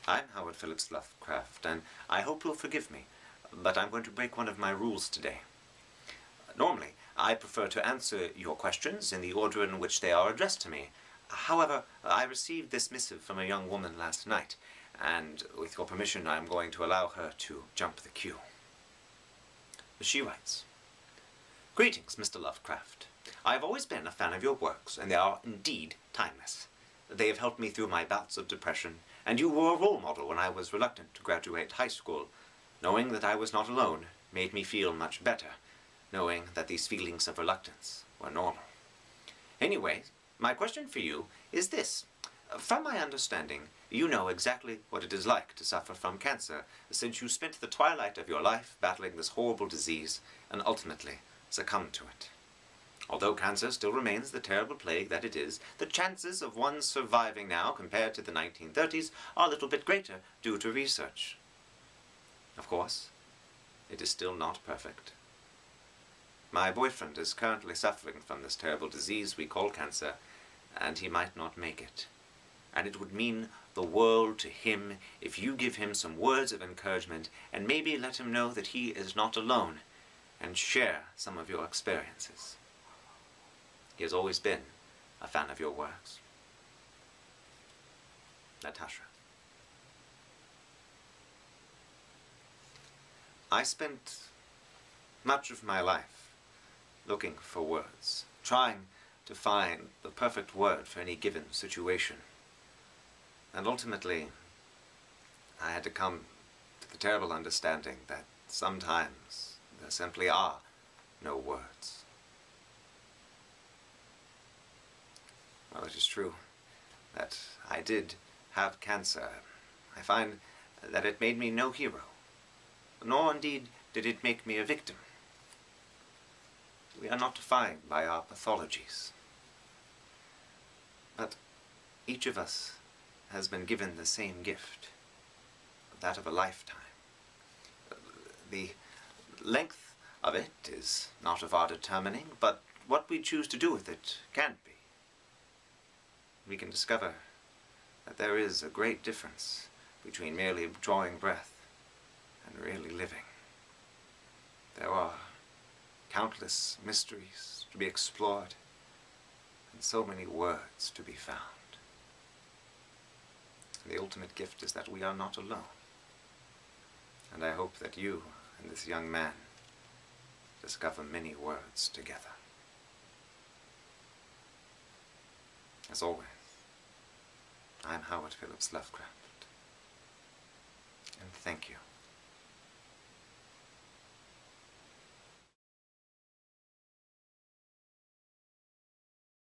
I'm Howard Phillips Lovecraft, and I hope you'll forgive me, but I'm going to break one of my rules today. Normally, I prefer to answer your questions in the order in which they are addressed to me. However, I received this missive from a young woman last night, and with your permission, I'm going to allow her to jump the queue. She writes, "Greetings, Mr. Lovecraft. I have always been a fan of your works, and they are indeed timeless. They have helped me through my bouts of depression, and you were a role model when I was reluctant to graduate high school. Knowing that I was not alone made me feel much better, knowing that these feelings of reluctance were normal. Anyway, my question for you is this. From my understanding, you know exactly what it is like to suffer from cancer, since you spent the twilight of your life battling this horrible disease and ultimately succumbed to it. Although cancer still remains the terrible plague that it is, the chances of one surviving now compared to the 1930s are a little bit greater due to research. Of course, it is still not perfect. My boyfriend is currently suffering from this terrible disease we call cancer, and he might not make it. And it would mean the world to him if you give him some words of encouragement and maybe let him know that he is not alone and share some of your experiences. He has always been a fan of your works. Natasha." I spent much of my life looking for words, trying to find the perfect word for any given situation. And ultimately, I had to come to the terrible understanding that sometimes there simply are no words. Well, it is true that I did have cancer. I find that it made me no hero, nor indeed did it make me a victim. We are not defined by our pathologies. But each of us has been given the same gift, that of a lifetime. The length of it is not of our determining, but what we choose to do with it can be. We can discover that there is a great difference between merely drawing breath and really living. There are countless mysteries to be explored and so many words to be found. The ultimate gift is that we are not alone. And I hope that you and this young man discover many words together. As always, I'm Howard Phillips Lovecraft. And thank you.